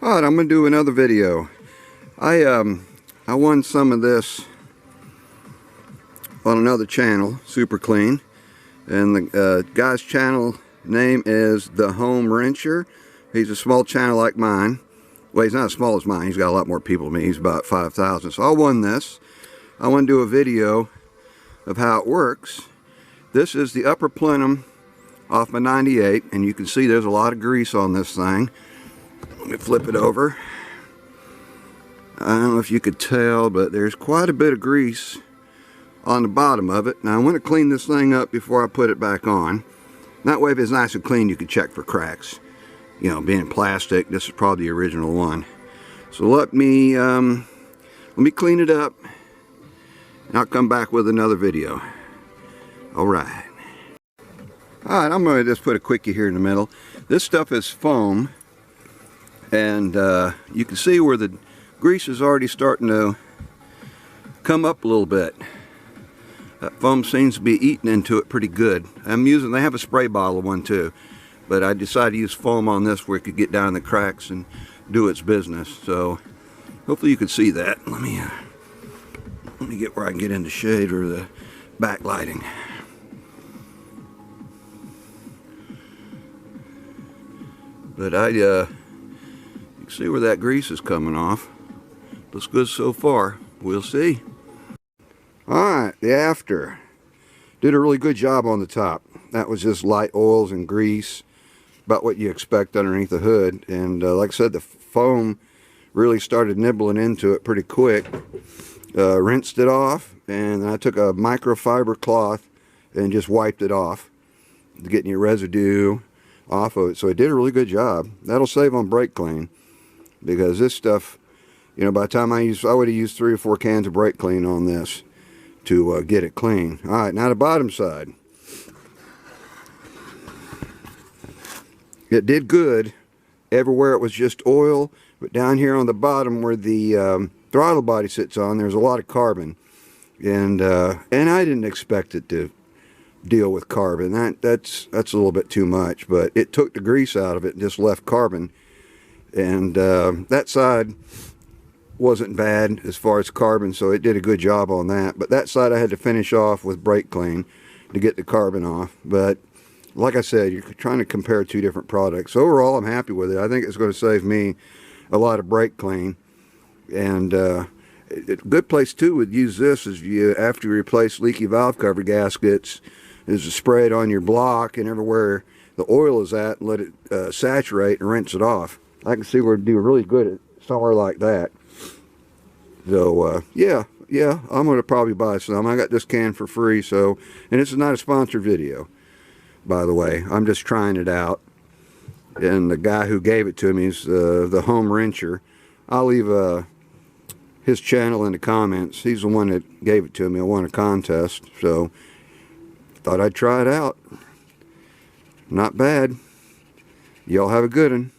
Alright, I'm going to do another video. I won some of this on another channel, Super Clean, and the guy's channel name is The Home Wrencher. He's a small channel like mine. Well, he's not as small as mine. He's got a lot more people than me. He's about 5,000. So I won this. I want to do a video of how it works. This is the upper plenum off my 98, and you can see there's a lot of grease on this thing. Let me flip it over. I don't know if you could tell, but there's quite a bit of grease on the bottom of it. Now I want to clean this thing up before I put it back on. That way, if it's nice and clean, you can check for cracks. You know, being plastic, this is probably the original one. So let me clean it up, and I'll come back with another video. Alright. Alright, I'm going to just put a quickie here in the middle. This stuff is foam. And you can see where the grease is already starting to come up a little bit. That foam seems to be eating into it pretty good. They have a spray bottle one too, but I decided to use foam on this where it could get down in the cracks and do its business. So hopefully you can see that. Let me get where I can get into shade or the backlighting. But see where that grease is coming off. Looks good so far. We'll see. Alright, the after. Did a really good job on the top. That was just light oils and grease. About what you expect underneath the hood. And like I said, the foam really started nibbling into it pretty quick. Rinsed it off. And then I took a microfiber cloth and just wiped it off. Getting your residue off of it. So it did a really good job. That'll save on brake clean. Because this stuff, you know, by the time I would have used 3 or 4 cans of brake clean on this to get it clean. Alright, now the bottom side. It did good everywhere it was just oil, but down here on the bottom where the throttle body sits on, there's a lot of carbon. And I didn't expect it to deal with carbon. That's a little bit too much, but it took the grease out of it and just left carbon. And that side wasn't bad as far as carbon, so it did a good job on that. But that side I had to finish off with brake clean to get the carbon off. But like I said, you're trying to compare 2 different products. So overall, I'm happy with it. I think it's going to save me a lot of brake clean. And a good place too would use this is after you replace leaky valve cover gaskets, is to spray it on your block and everywhere the oil is at and let it saturate and rinse it off. I can see where it'd do really good at somewhere like that. So, yeah, I'm going to probably buy some. I got this can for free, so, and this is not a sponsored video, by the way. I'm just trying it out. And the guy who gave it to me is The Home Wrencher. I'll leave his channel in the comments. He's the one that gave it to me. I won a contest, so thought I'd try it out. Not bad. Y'all have a good one.